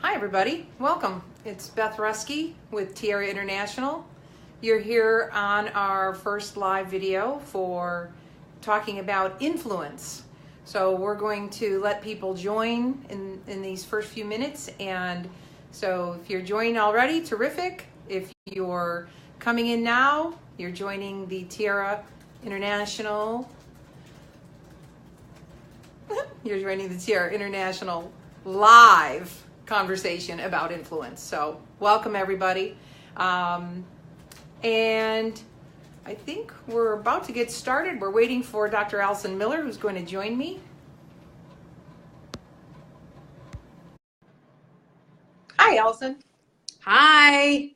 Hi everybody, welcome. It's Beth Ruske with Tiara International. You're here on our first live video for talking about influence. So we're going to let people join in these first few minutes, and so if you're joining already, terrific. If you're coming in now, you're joining the Tiara International live conversation about influence. So welcome everybody. And I think we're about to get started. We're waiting for Dr. Alison Miller, who's going to join me. Hi, Alison. Hi.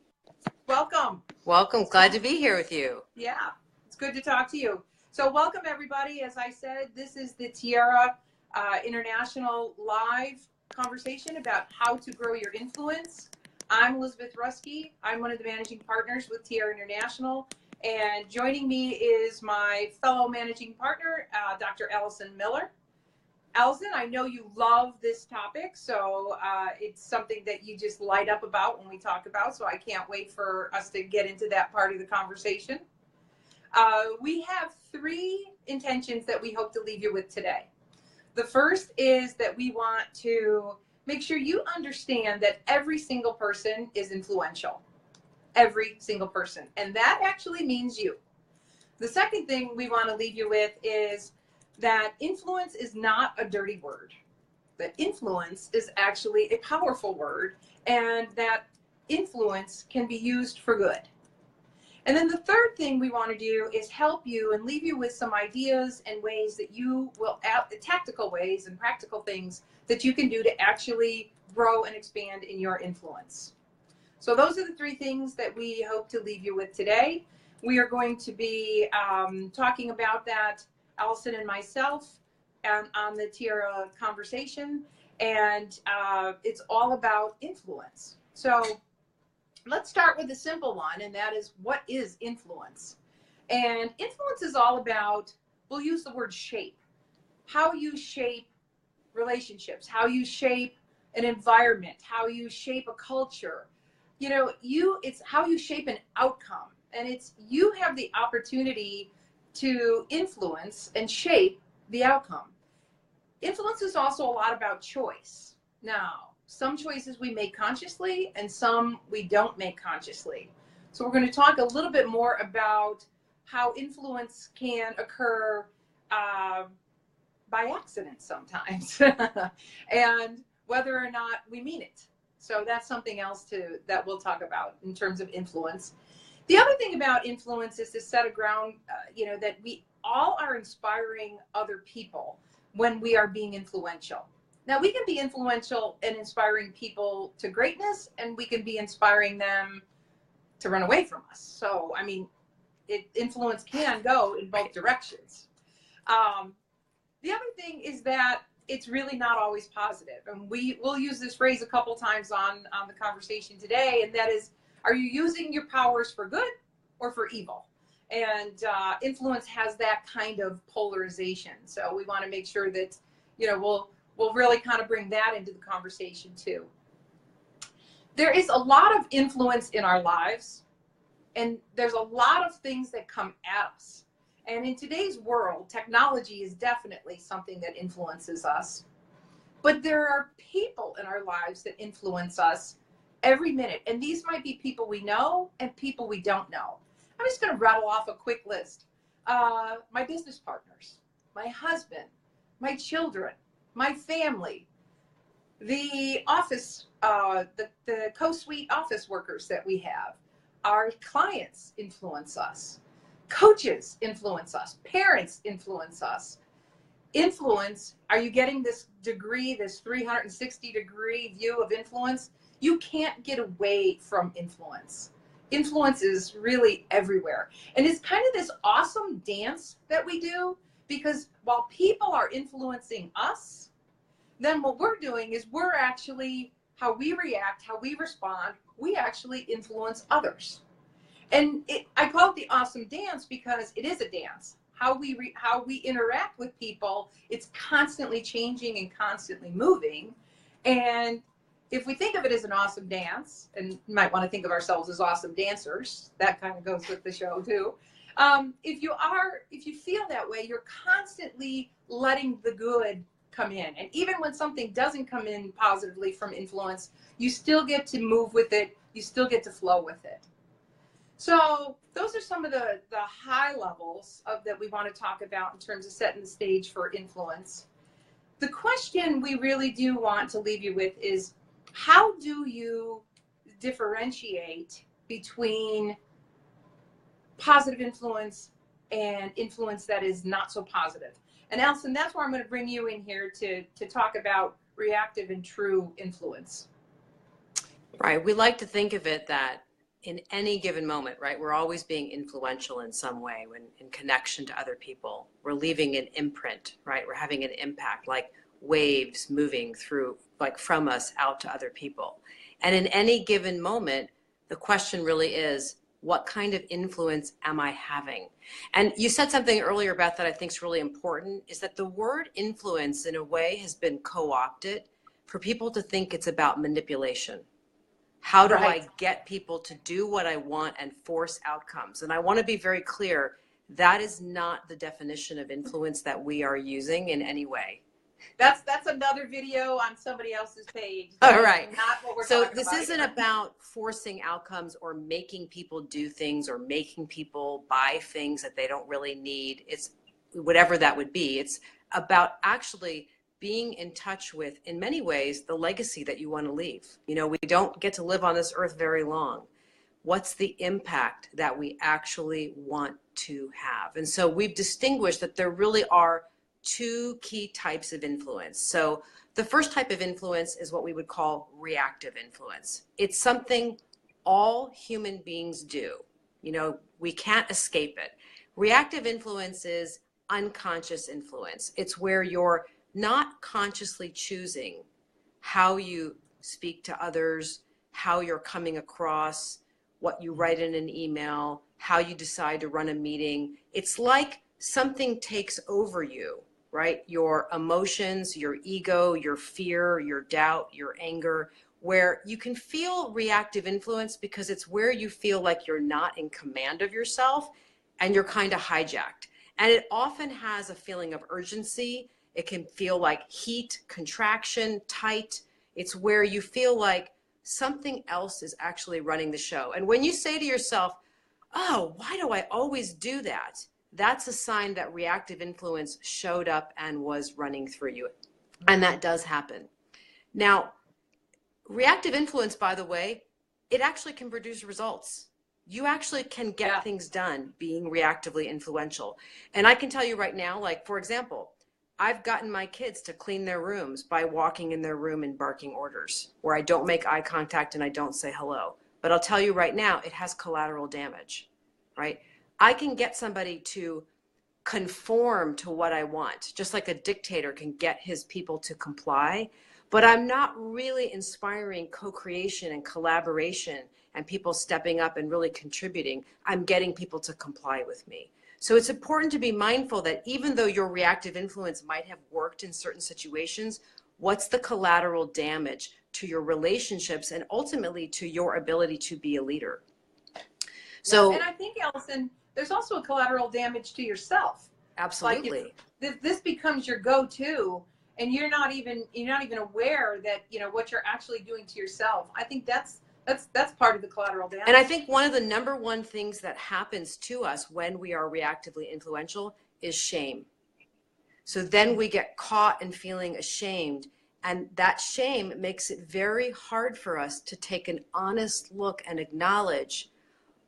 Welcome. Welcome. Glad to be here with you. Yeah, it's good to talk to you. So welcome everybody. As I said, this is the Tiara International live conversation about how to grow your influence. I'm Elizabeth Ruske. I'm one of the managing partners with Tiara International, and joining me is my fellow managing partner, Dr. Alison Miller. Alison, I know you love this topic, so it's something that you just light up about when we talk about, so I can't wait for us to get into that part of the conversation. We have three intentions that we hope to leave you with today. The first is that we want to make sure you understand that every single person is influential. Every single person. And that actually means you. The second thing we want to leave you with is that influence is not a dirty word. That influence is actually a powerful word, and that influence can be used for good. And then the third thing we want to do is help you and leave you with some ideas and ways that you will, tactical ways and practical things that you can do to actually grow and expand in your influence. So those are the three things that we hope to leave you with today. We are going to be talking about that, Alison and myself, on the Tiara conversation, and it's all about influence. So let's start with a simple one, and that is, what is influence? And influence is all about, we'll use the word shape, how you shape relationships, how you shape an environment, how you shape a culture. You know, it's how you shape an outcome, and it's you have the opportunity to influence and shape the outcome. Influence is also a lot about choice. Now, some choices we make consciously and some we don't make consciously. So we're going to talk a little bit more about how influence can occur by accident sometimes and whether or not we mean it. So that's something else that we'll talk about in terms of influence. The other thing about influence is to set a ground, that we all are inspiring other people when we are being influential. Now, we can be influential and inspiring people to greatness, and we can be inspiring them to run away from us. So, I mean, influence can go in both directions. The other thing is that it's really not always positive. And we'll use this phrase a couple times on the conversation today, and that is, are you using your powers for good or for evil? And influence has that kind of polarization. So we want to make sure that, we'll really kind of bring that into the conversation too. There is a lot of influence in our lives, and there's a lot of things that come at us. And in today's world, technology is definitely something that influences us. But there are people in our lives that influence us every minute. And these might be people we know and people we don't know. I'm just going to rattle off a quick list. My business partners, my husband, my children, my family, the office, the co-suite office workers that we have, our clients influence us, coaches influence us, parents influence us. Influence, are you getting this degree, this 360-degree view of influence? You can't get away from influence. Influence is really everywhere. And it's kind of this awesome dance that we do, because while people are influencing us, then what we're doing is we're actually, how we react, how we respond, we actually influence others. And I call it the awesome dance because it is a dance. How we interact with people, it's constantly changing and constantly moving. And if we think of it as an awesome dance, and you might want to think of ourselves as awesome dancers, that kind of goes with the show too. If you feel that way, you're constantly letting the good come in. And even when something doesn't come in positively from influence, you still get to move with it. You still get to flow with it. So those are some of the high levels that we want to talk about in terms of setting the stage for influence. The question we really do want to leave you with is, how do you differentiate between positive influence and influence that is not so positive? And Alison, that's where I'm going to bring you in here to talk about reactive and true influence. Right. We like to think of it that in any given moment, right, we're always being influential in some way when in connection to other people. We're leaving an imprint, right? We're having an impact, like waves moving through, like from us out to other people. And in any given moment, the question really is, what kind of influence am I having? And you said something earlier, Beth, that I think is really important, is that the word influence in a way has been co-opted for people to think it's about manipulation. How do I get people to do what I want and force outcomes? And I want to be very clear, that is not the definition of influence that we are using in any way. That's another video on somebody else's page. All right. Not what we're So talking this about isn't here. about forcing outcomes or making people do things or making people buy things that they don't really need. It's whatever that would be. It's about actually being in touch with, in many ways, the legacy that you want to leave. You know, we don't get to live on this earth very long. What's the impact that we actually want to have? And so we've distinguished that there really are two key types of influence. So the first type of influence is what we would call reactive influence. It's something all human beings do. You know, we can't escape it. Reactive influence is unconscious influence. It's where you're not consciously choosing how you speak to others, how you're coming across, what you write in an email, how you decide to run a meeting. It's like something takes over you, right? Your emotions, your ego, your fear, your doubt, your anger, where you can feel reactive influence because it's where you feel like you're not in command of yourself and you're kind of hijacked. And it often has a feeling of urgency. It can feel like heat, contraction, tight. It's where you feel like something else is actually running the show. And when you say to yourself, oh, why do I always do that? That's a sign that reactive influence showed up and was running through you. And that does happen. Now, reactive influence, by the way, it actually can produce results. You actually can get things done being reactively influential. And I can tell you right now, like, for example, I've gotten my kids to clean their rooms by walking in their room and barking orders, where I don't make eye contact and I don't say hello. But I'll tell you right now, it has collateral damage, right? I can get somebody to conform to what I want, just like a dictator can get his people to comply, but I'm not really inspiring co-creation and collaboration and people stepping up and really contributing. I'm getting people to comply with me. So it's important to be mindful that even though your reactive influence might have worked in certain situations, what's the collateral damage to your relationships and ultimately to your ability to be a leader? So, and I think, Alison, there's also a collateral damage to yourself. Absolutely. Like if this becomes your go-to and you're not even aware that, you know, what you're actually doing to yourself. I think that's part of the collateral damage. And I think one of the number one things that happens to us when we are reactively influential is shame. So then we get caught in feeling ashamed, and that shame makes it very hard for us to take an honest look and acknowledge,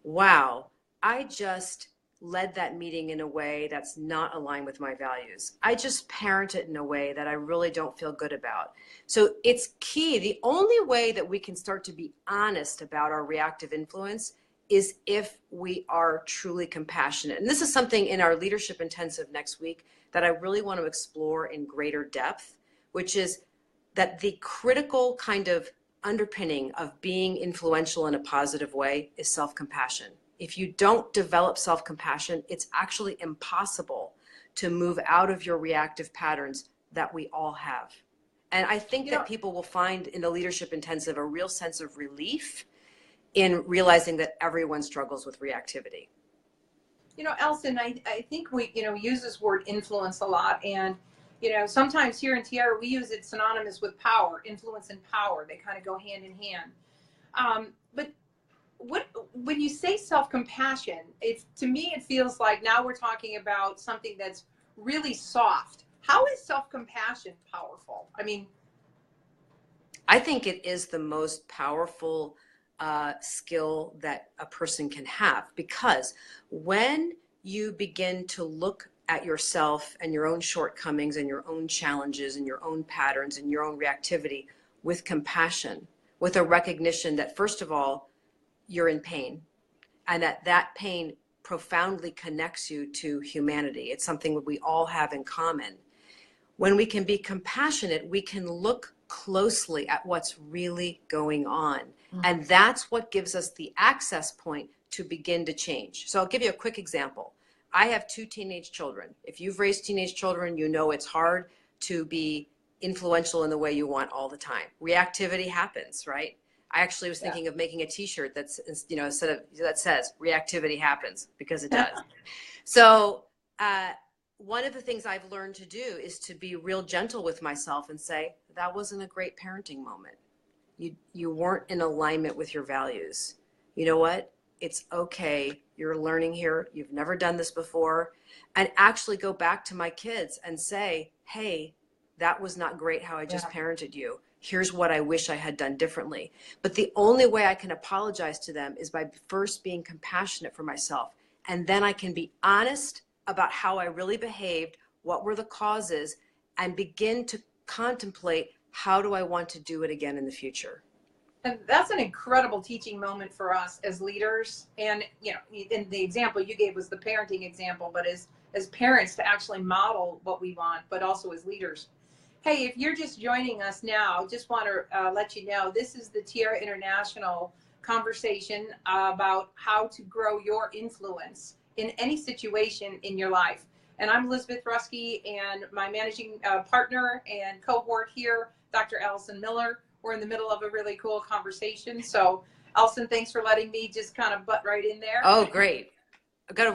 wow, I just led that meeting in a way that's not aligned with my values. I just parent it in a way that I really don't feel good about. So it's key. The only way that we can start to be honest about our reactive influence is if we are truly compassionate. And this is something in our leadership intensive next week that I really want to explore in greater depth, which is that the critical kind of underpinning of being influential in a positive way is self-compassion. If you don't develop self-compassion, it's actually impossible to move out of your reactive patterns that we all have. And I think that people will find in the leadership intensive a real sense of relief in realizing that everyone struggles with reactivity. Alison, I think we, use this word influence a lot. And, sometimes here in Tiara, we use it synonymous with power, influence and power. They kind of go hand in hand. But when you say self-compassion, to me, it feels like now we're talking about something that's really soft. How is self-compassion powerful? I mean, I think it is the most powerful skill that a person can have, because when you begin to look at yourself and your own shortcomings and your own challenges and your own patterns and your own reactivity with compassion, with a recognition that, first of all, you're in pain, and that pain profoundly connects you to humanity. It's something that we all have in common. When we can be compassionate, we can look closely at what's really going on. And that's what gives us the access point to begin to change. So I'll give you a quick example. I have 2 teenage children. If you've raised teenage children, you know it's hard to be influential in the way you want all the time. Reactivity happens, right? I actually was thinking of making a t-shirt that's, that says reactivity happens, because it does. So one of the things I've learned to do is to be real gentle with myself and say, that wasn't a great parenting moment. You weren't in alignment with your values. You know what? It's okay. You're learning here. You've never done this before. And actually go back to my kids and say, hey, that was not great how I just parented you. Here's what I wish I had done differently. But the only way I can apologize to them is by first being compassionate for myself. And then I can be honest about how I really behaved, what were the causes, and begin to contemplate, how do I want to do it again in the future? And that's an incredible teaching moment for us as leaders. And, in the example you gave was the parenting example, but as parents to actually model what we want, but also as leaders. Hey, if you're just joining us now, just want to let you know, this is the Tiara International conversation about how to grow your influence in any situation in your life. And I'm Elizabeth Ruske, and my managing partner and cohort here, Dr. Alison Miller. We're in the middle of a really cool conversation. So, Alison, thanks for letting me just kind of butt right in there. Oh, great.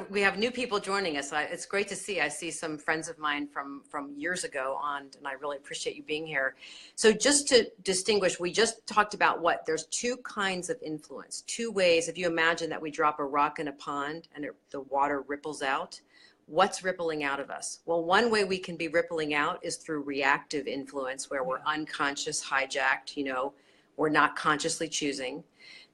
We have new people joining us. It's great to see. I see some friends of mine from years ago on, and I really appreciate you being here. So just to distinguish, we just talked about there's 2 kinds of influence, 2 ways. If you imagine that we drop a rock in a pond and the water ripples out, what's rippling out of us? Well, one way we can be rippling out is through reactive influence, where we're unconscious, hijacked, we're not consciously choosing.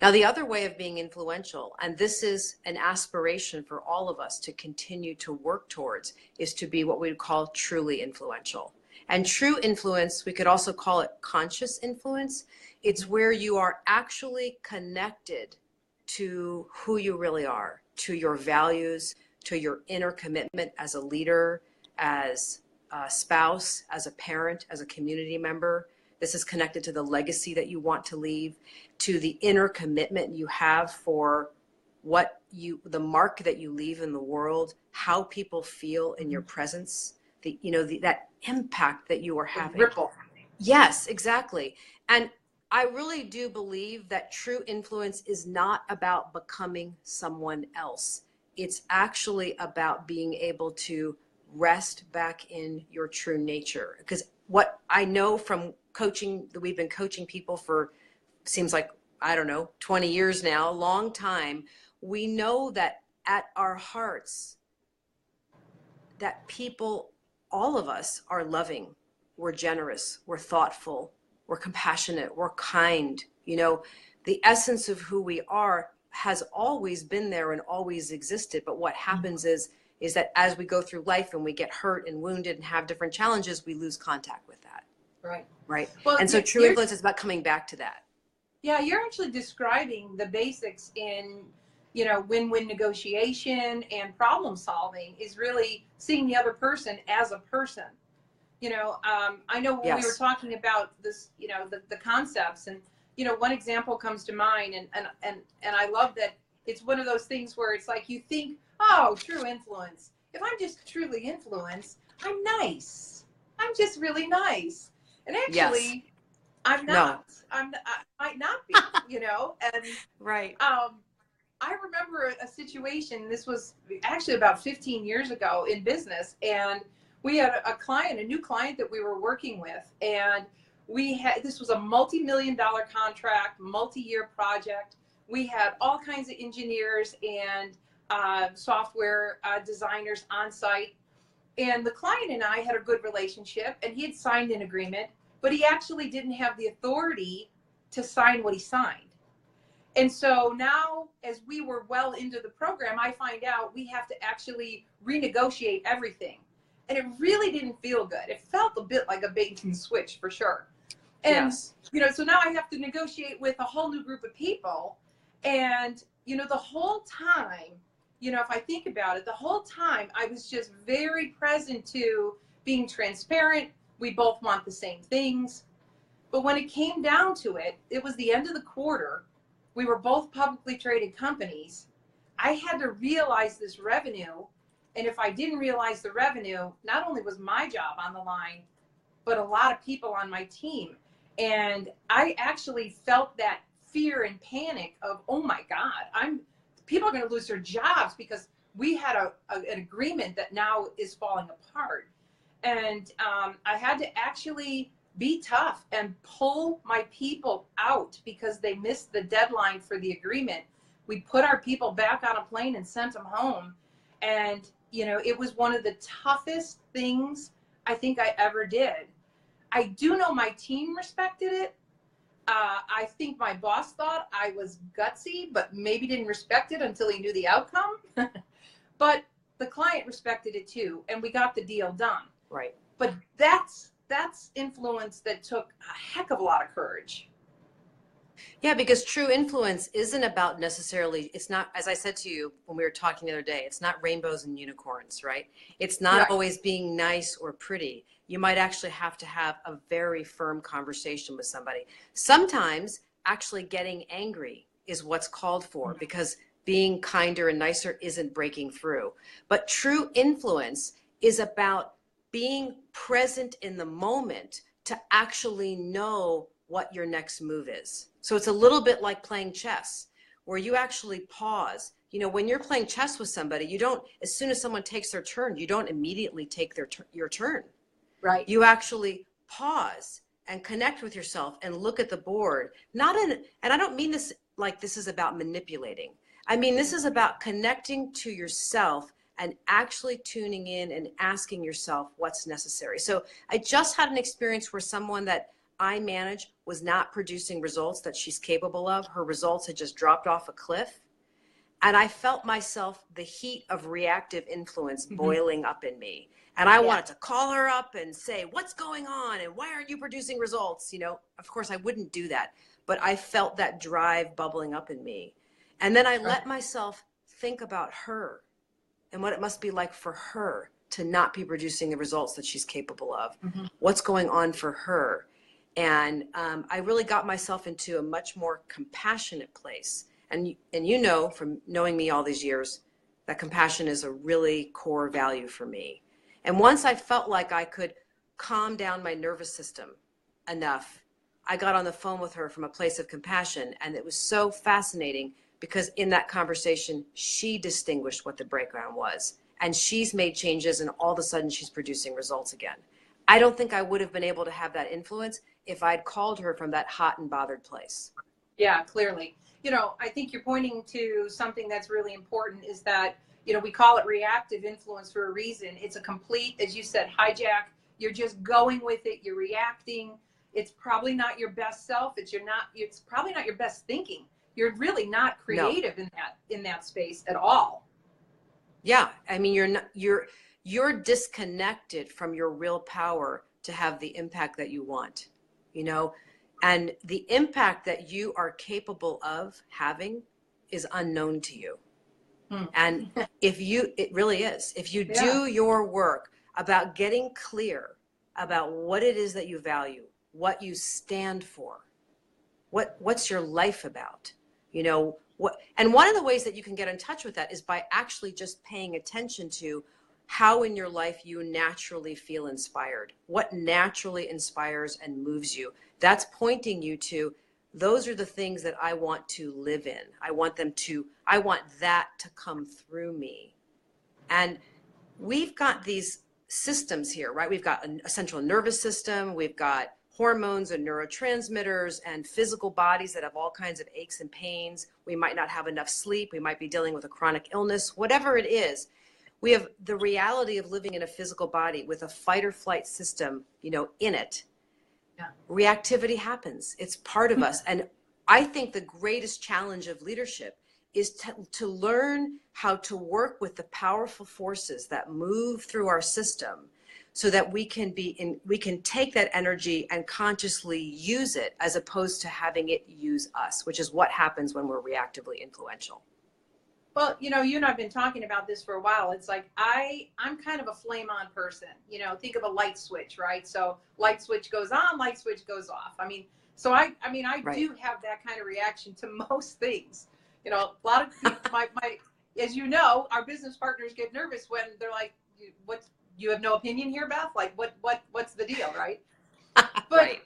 Now, the other way of being influential, and this is an aspiration for all of us to continue to work towards, is to be what we would call truly influential. And true influence, we could also call it conscious influence. It's where you are actually connected to who you really are, to your values, to your inner commitment as a leader, as a spouse, as a parent, as a community member. This is connected to the legacy that you want to leave, to the inner commitment you have for the mark that you leave in the world, how people feel in your presence, that impact that you are having. Ripple. Yes, exactly. And I really do believe that true influence is not about becoming someone else. It's actually about being able to rest back in your true nature. Because what I know from coaching, that we've been coaching people for, seems like, 20 years now, a long time. We know that at our hearts, that people, all of us, are loving, we're generous, we're thoughtful, we're compassionate, we're kind. The essence of who we are has always been there and always existed. But what happens is that as we go through life and we get hurt and wounded and have different challenges, we lose contact with that. Right. Well, and so true influence is about coming back to that. Yeah, you're actually describing the basics in, win-win negotiation and problem solving, is really seeing the other person as a person. I know when we were talking about this, the concepts, and one example comes to mind, and I love that it's one of those things where it's like you think, oh, true influence. If I'm just truly influenced, I'm nice. I'm just really nice. And Yes. actually, I'm No. not. I might not be, you know? And Right. I remember a situation, this was actually about 15 years ago in business, and we had a client, a new client that we were working with, and this was a multi-million-dollar contract, multi-year project. We had all kinds of engineers and software designers on site. And the client and I had a good relationship, and he had signed an agreement, but he actually didn't have the authority to sign what he signed. And so now, as we were well into the program, I find out we have to actually renegotiate everything. And it really didn't feel good. It felt a bit like a bait and switch for sure. And, Yes. you know, so now I have to negotiate with a whole new group of people. And, you know, the whole time, you know, if I think about it, the whole time I was just very present to being transparent. We both want the same things. But when it came down to it, it was the end of the quarter. We were both publicly traded companies. I had to realize this revenue. And if I didn't realize the revenue, not only was my job on the line, but a lot of people on my team. And I actually felt that fear and panic of, oh my God, people are going to lose their jobs because we had an agreement that now is falling apart. And I had to actually be tough and pull my people out because they missed the deadline for the agreement. We put our people back on a plane and sent them home. And, you know, it was one of the toughest things I think I ever did. I do know my team respected it. I think my boss thought I was gutsy, but maybe didn't respect it until he knew the outcome. But the client respected it too, and we got the deal done. Right. But that's influence that took a heck of a lot of courage. Yeah, because true influence isn't about necessarily, it's not, as I said to you when we were talking the other day, it's not rainbows and unicorns, right? It's not Right. always being nice or pretty. You might actually have to have a very firm conversation with somebody. Sometimes actually getting angry is what's called for because being kinder and nicer isn't breaking through. But true influence is about being present in the moment to actually know what your next move is. So it's a little bit like playing chess, where you actually pause. You know, when you're playing chess with somebody, you don't, as soon as someone takes their turn, you don't immediately take your turn. Right. You actually pause and connect with yourself and look at the board. And I don't mean this like this is about manipulating. I mean, this is about connecting to yourself and actually tuning in and asking yourself what's necessary. So I just had an experience where someone that I manage was not producing results that she's capable of. Her results had just dropped off a cliff. And I felt myself, the heat of reactive influence boiling up in me. And I wanted to call her up and say, what's going on? And why aren't you producing results? You know, of course I wouldn't do that, but I felt that drive bubbling up in me. And then I let myself think about her and what it must be like for her to not be producing the results that she's capable of. What's going on for her? And I really got myself into a much more compassionate place. And you know, from knowing me all these years, that compassion is a really core value for me. And once I felt like I could calm down my nervous system enough, I got on the phone with her from a place of compassion. And it was so fascinating because in that conversation, she distinguished what the breakdown was. And she's made changes, and all of a sudden she's producing results again. I don't think I would have been able to have that influence if I'd called her from that hot and bothered place. Yeah, clearly. You know, I think you're pointing to something that's really important is that, you know, we call it reactive influence for a reason. It's a complete, as you said, hijack. You're just going with it. You're reacting. It's probably not your best self. It's probably not your best thinking. You're really not creative in that space at all. Yeah. I mean, you're disconnected from your real power to have the impact that you want, you know, and the impact that you are capable of having is unknown to you. And it really is, if you do your work about getting clear about what it is that you value, what you stand for, what's your life about, you know, and one of the ways that you can get in touch with that is by actually just paying attention to how in your life you naturally feel inspired, what naturally inspires and moves you. That's pointing you to, those are the things that I want to live in. I want that to come through me. And we've got these systems here, right? We've got a central nervous system, we've got hormones and neurotransmitters and physical bodies that have all kinds of aches and pains. We might not have enough sleep. We might be dealing with a chronic illness, whatever it is. We have the reality of living in a physical body with a fight or flight system, in it. Yeah. Reactivity happens. It's part of us. And I think the greatest challenge of leadership is to learn how to work with the powerful forces that move through our system, so that we can take that energy and consciously use it, as opposed to having it use us, which is what happens when we're reactively influential. Well, you and I've been talking about this for a while. It's like I'm kind of a flame on person. Think of a light switch, right? So light switch goes on, light switch goes off. I right. do have that kind of reaction to most things. A lot of people, as you know, our business partners get nervous when they're like, you have no opinion here, Beth? Like, what's the deal, right? Right.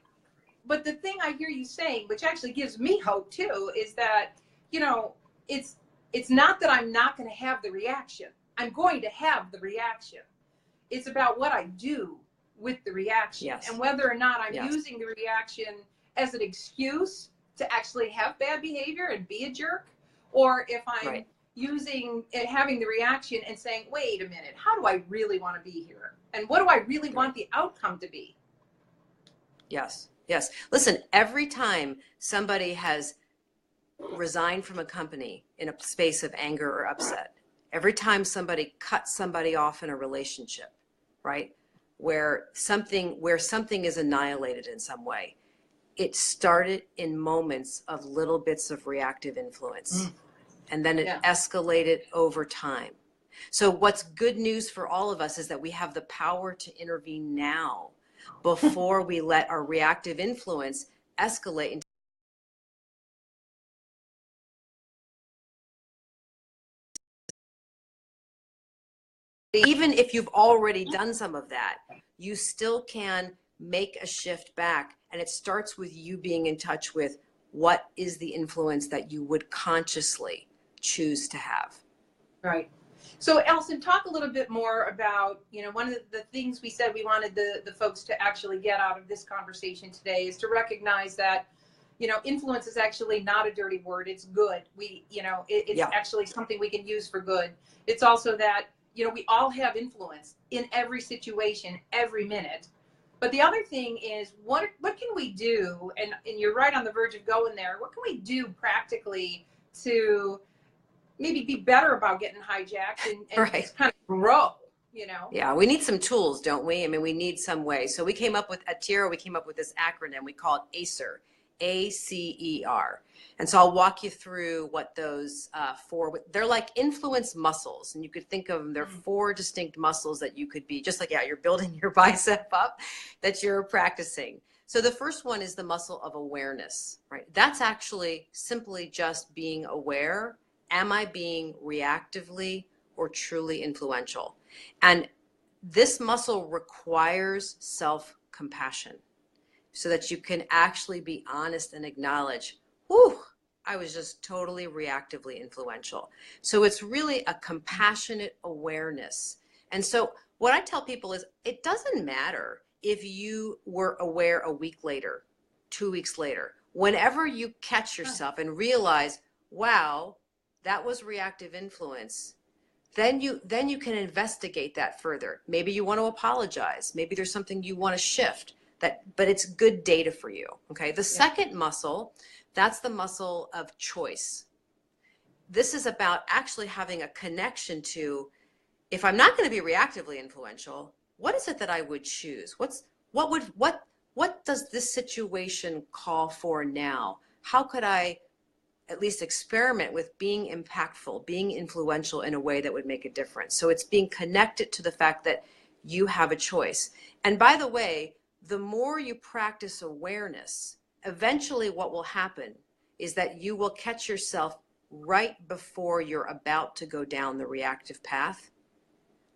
But the thing I hear you saying, which actually gives me hope too, is that, it's not that I'm not going to have the reaction. I'm going to have the reaction. It's about what I do with the reaction. Yes. And whether or not I'm yes. using the reaction as an excuse to actually have bad behavior and be a jerk, or if I'm right. using and having the reaction and saying, wait a minute, how do I really want to be here? And what do I really right. want the outcome to be? Yes. Yes. Listen, every time somebody has resigned from a company in a space of anger or upset, every time somebody cuts somebody off in a relationship, right, where something is annihilated in some way, it started in moments of little bits of reactive influence. And then it escalated over time. So what's good news for all of us is that we have the power to intervene now, before we let our reactive influence escalate into even if you've already done some of that, you still can make a shift back. And it starts with you being in touch with what is the influence that you would consciously choose to have. Right. So Alison, talk a little bit more about, one of the things we said we wanted the folks to actually get out of this conversation today is to recognize that, influence is actually not a dirty word. It's good. It's actually something we can use for good. It's also that, we all have influence in every situation, every minute. But the other thing is, what can we do? And you're right on the verge of going there. What can we do practically to maybe be better about getting hijacked and right. just kind of grow, Yeah, we need some tools, don't we? We need some way. So we came up with, at Tiara, we came up with this acronym. We call it ACER, ACER. And so I'll walk you through what those they're like influence muscles. And you could think of them, they're 4 distinct muscles that you could be, just like, you're building your bicep up, that you're practicing. So the first one is the muscle of awareness, right? That's actually simply just being aware. Am I being reactively or truly influential? And this muscle requires self-compassion so that you can actually be honest and acknowledge, whew, I was just totally reactively influential. So it's really a compassionate awareness. And so what I tell people is, it doesn't matter if you were aware a week later, 2 weeks later, whenever you catch yourself and realize, wow, that was reactive influence, then you can investigate that further. Maybe you want to apologize. Maybe there's something you want to shift, but it's good data for you. Okay. The second muscle, that's the muscle of choice. This is about actually having a connection to, if I'm not going to be reactively influential, what is it that I would choose? What does this situation call for now? How could I at least experiment with being impactful, being influential in a way that would make a difference? So it's being connected to the fact that you have a choice. And by the way, the more you practice awareness, eventually what will happen is that you will catch yourself right before you're about to go down the reactive path,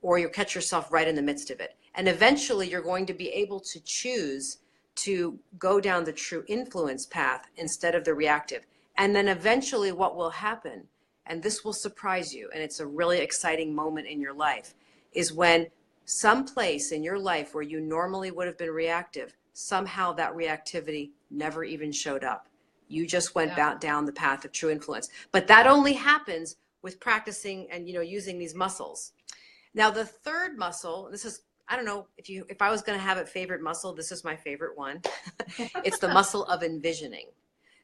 or you'll catch yourself right in the midst of it. And eventually you're going to be able to choose to go down the true influence path instead of the reactive. And then eventually what will happen, and this will surprise you, and it's a really exciting moment in your life, is when some place in your life where you normally would have been reactive, somehow that reactivity never even showed up. You just went down the path of true influence. But that only happens with practicing and, you know, using these muscles. Now, the third muscle, this is, I don't know, if I was going to have a favorite muscle, this is my favorite one. It's the muscle of envisioning.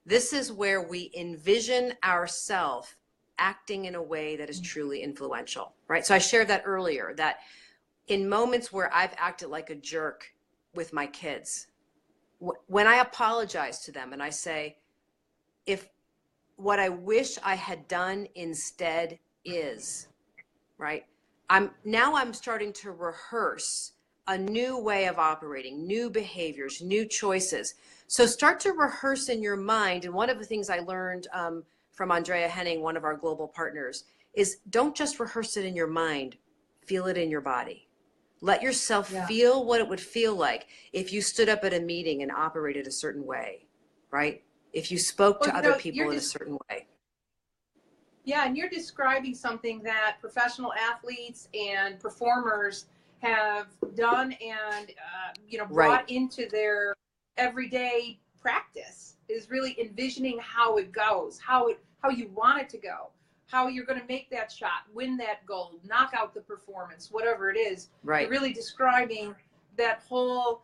This is where we envision ourselves acting in a way that is truly influential, right? So I shared that earlier, that in moments where I've acted like a jerk with my kids, when I apologize to them and I say, if what I wish I had done instead is, right? I'm starting to rehearse a new way of operating, new behaviors, new choices. So start to rehearse in your mind. And one of the things I learned from Andrea Henning, one of our global partners, is don't just rehearse it in your mind, feel it in your body. Let yourself feel what it would feel like if you stood up at a meeting and operated a certain way, right? If you spoke to other people in a certain way. Yeah, and you're describing something that professional athletes and performers have done and brought into their everyday practice, is really envisioning how it goes, how you want it to go, how you're going to make that shot, win that goal, knock out the performance, whatever it is. Right. You're really describing that whole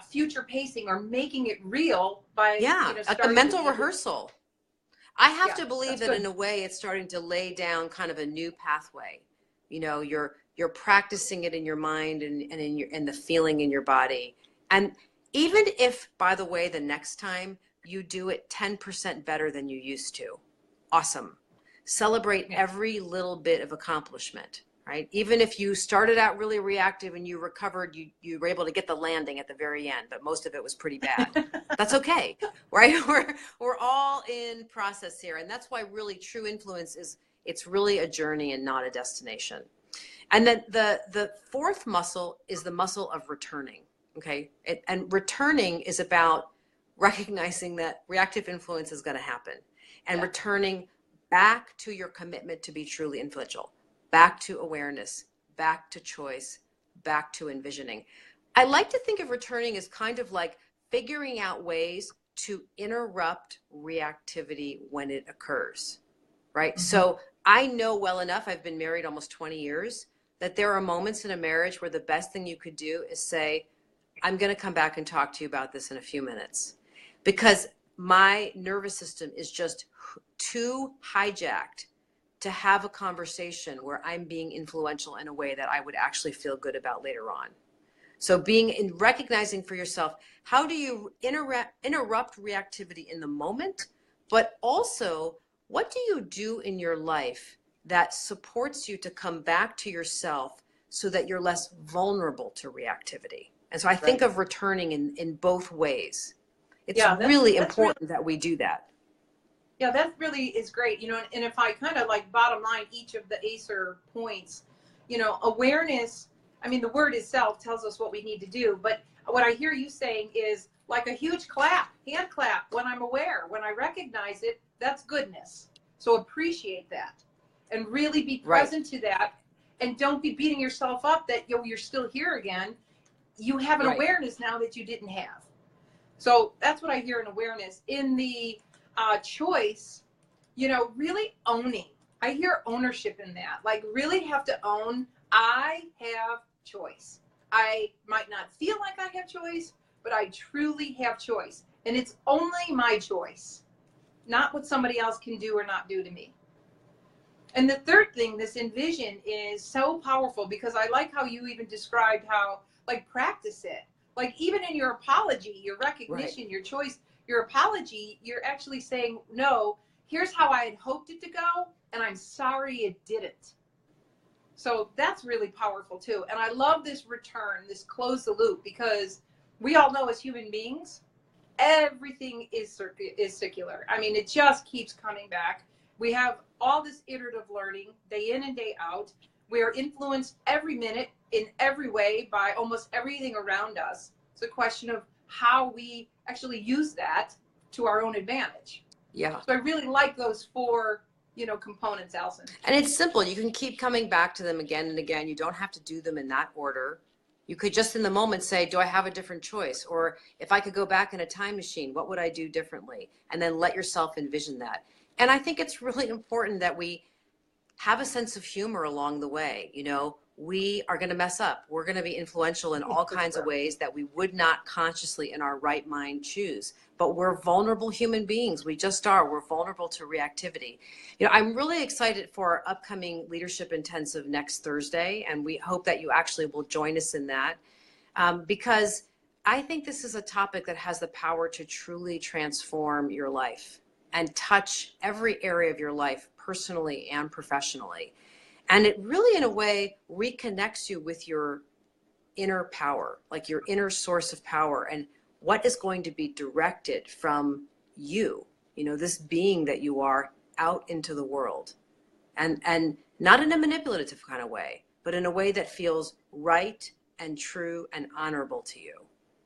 future pacing, or making it real by like a mental rehearsal. I have to believe that in a way it's starting to lay down kind of a new pathway. You know, you're practicing it in your mind and in the feeling in your body. And even if, by the way, the next time you do it 10% better than you used to, awesome. Celebrate every little bit of accomplishment, right? Even if you started out really reactive and you recovered, you were able to get the landing at the very end, but most of it was pretty bad. That's okay, right? We're all in process here. And that's why really true influence it's really a journey and not a destination. And then the fourth muscle is the muscle of returning, okay? And returning is about recognizing that reactive influence is going to happen, and returning back to your commitment to be truly influential, back to awareness, back to choice, back to envisioning. I like to think of returning as kind of like figuring out ways to interrupt reactivity when it occurs, right? Mm-hmm. So I know well enough, I've been married almost 20 years, that there are moments in a marriage where the best thing you could do is say, I'm going to come back and talk to you about this in a few minutes, because my nervous system is just too hijacked to have a conversation where I'm being influential in a way that I would actually feel good about later on. So recognizing for yourself, how do you interrupt reactivity in the moment, but also what do you do in your life that supports you to come back to yourself so that you're less vulnerable to reactivity? And so I think of returning in both ways. It's really important that we do that. Yeah, that really is great. And if I kind of like bottom line each of the ACER points, awareness, I mean, the word itself tells us what we need to do. But what I hear you saying is like a huge hand clap, when I'm aware, when I recognize it, that's goodness. So appreciate that and really be present to that. And don't be beating yourself up that you're still here again. You have an awareness now that you didn't have. So that's what I hear in awareness. In the choice, really owning. I hear ownership in that. Like really have to own, I have choice. I might not feel like I have choice, but I truly have choice. And it's only my choice, not what somebody else can do or not do to me. And the third thing, this envision, is so powerful, because I like how you even described how, like, practice it. Like even in your apology, your recognition, your choice, your apology, you're actually saying, no, here's how I had hoped it to go, and I'm sorry it didn't. So that's really powerful too. And I love this return, this close the loop, because we all know as human beings, everything is circular. I mean, it just keeps coming back. We have all this iterative learning day in and day out. We are influenced every minute in every way by almost everything around us. It's a question of how we actually use that to our own advantage. Yeah. So I really like those four, components, Alison. And it's simple. You can keep coming back to them again and again. You don't have to do them in that order. You could just in the moment say, do I have a different choice? Or if I could go back in a time machine, what would I do differently? And then let yourself envision that. And I think it's really important that we have a sense of humor along the way. We are going to mess up. We're going to be influential in all kinds of ways that we would not consciously in our right mind choose. But we're vulnerable human beings. We just are. We're vulnerable to reactivity. I'm really excited for our upcoming Leadership Intensive next Thursday, and we hope that you actually will join us in that, because I think this is a topic that has the power to truly transform your life and touch every area of your life, personally and professionally. And it really, in a way, reconnects you with your inner power, like your inner source of power, and what is going to be directed from you, this being that you are, out into the world. And not in a manipulative kind of way, but in a way that feels right and true and honorable to you,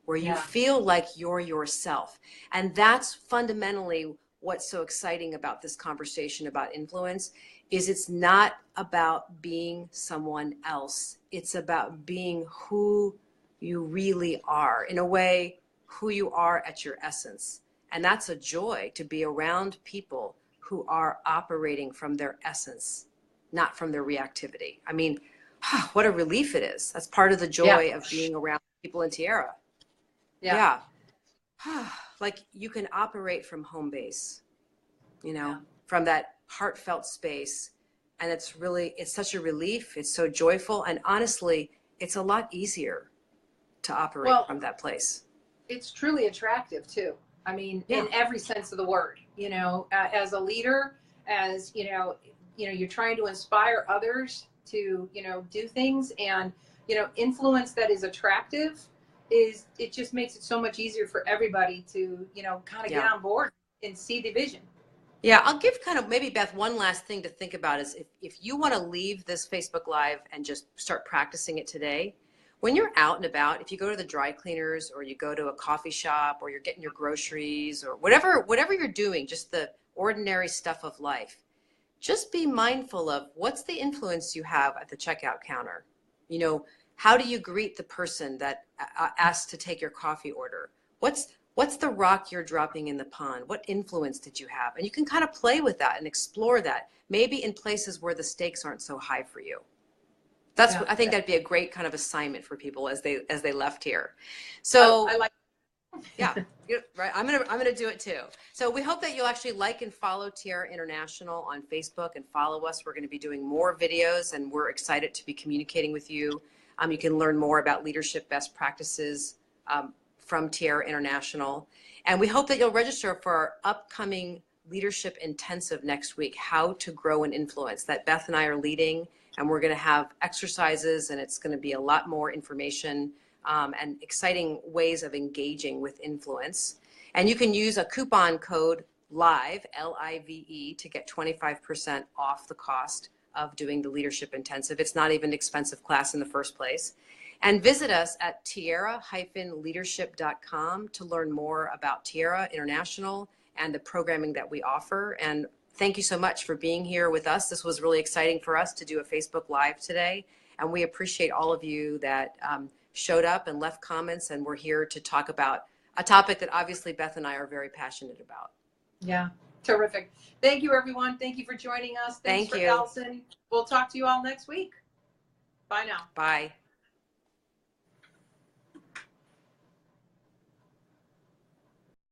where you feel like you're yourself. And that's fundamentally what's so exciting about this conversation about influence. Is it's not about being someone else. It's about being who you really are, in a way, who you are at your essence. And that's a joy, to be around people who are operating from their essence, not from their reactivity. I mean, what a relief it is. That's part of the joy of being around people in Tiara. Yeah. Like you can operate from home base, from that heartfelt space. And it's such a relief. It's so joyful. And honestly, it's a lot easier to operate from that place. It's truly attractive too. I mean, in every sense of the word, as a leader, as, you're trying to inspire others to, do things, and, influence that is attractive it just makes it so much easier for everybody to, kind of get on board and see the vision. Yeah, I'll give kind of maybe, Beth, one last thing to think about is if you want to leave this Facebook Live and just start practicing it today, when you're out and about, if you go to the dry cleaners or you go to a coffee shop or you're getting your groceries or whatever you're doing, just the ordinary stuff of life, just be mindful of what's the influence you have at the checkout counter. How do you greet the person that asks to take your coffee order? What's the rock you're dropping in the pond? What influence did you have? And you can kind of play with that and explore that, maybe in places where the stakes aren't so high for you. I think that'd be a great kind of assignment for people as they left here. So I like. Yeah, right. I'm gonna do it too. So we hope that you'll actually like and follow Tiara International on Facebook and follow us. We're going to be doing more videos, and we're excited to be communicating with you. You can learn more about leadership best practices from Tiara International, and we hope that you'll register for our upcoming Leadership Intensive next week, How to Grow and Influence, that Beth and I are leading, and we're going to have exercises, and it's going to be a lot more information and exciting ways of engaging with influence. And you can use a coupon code LIVE, L-I-V-E, to get 25% off the cost of doing the Leadership Intensive. It's not even an expensive class in the first place. And visit us at tiara-leadership.com to learn more about Tiara International and the programming that we offer. And thank you so much for being here with us. This was really exciting for us to do a Facebook Live today. And we appreciate all of you that showed up and left comments, and we're here to talk about a topic that obviously Beth and I are very passionate about. Yeah, terrific. Thank you, everyone. Thank you for joining us. Thanks for Alison. We'll talk to you all next week. Bye now. Bye.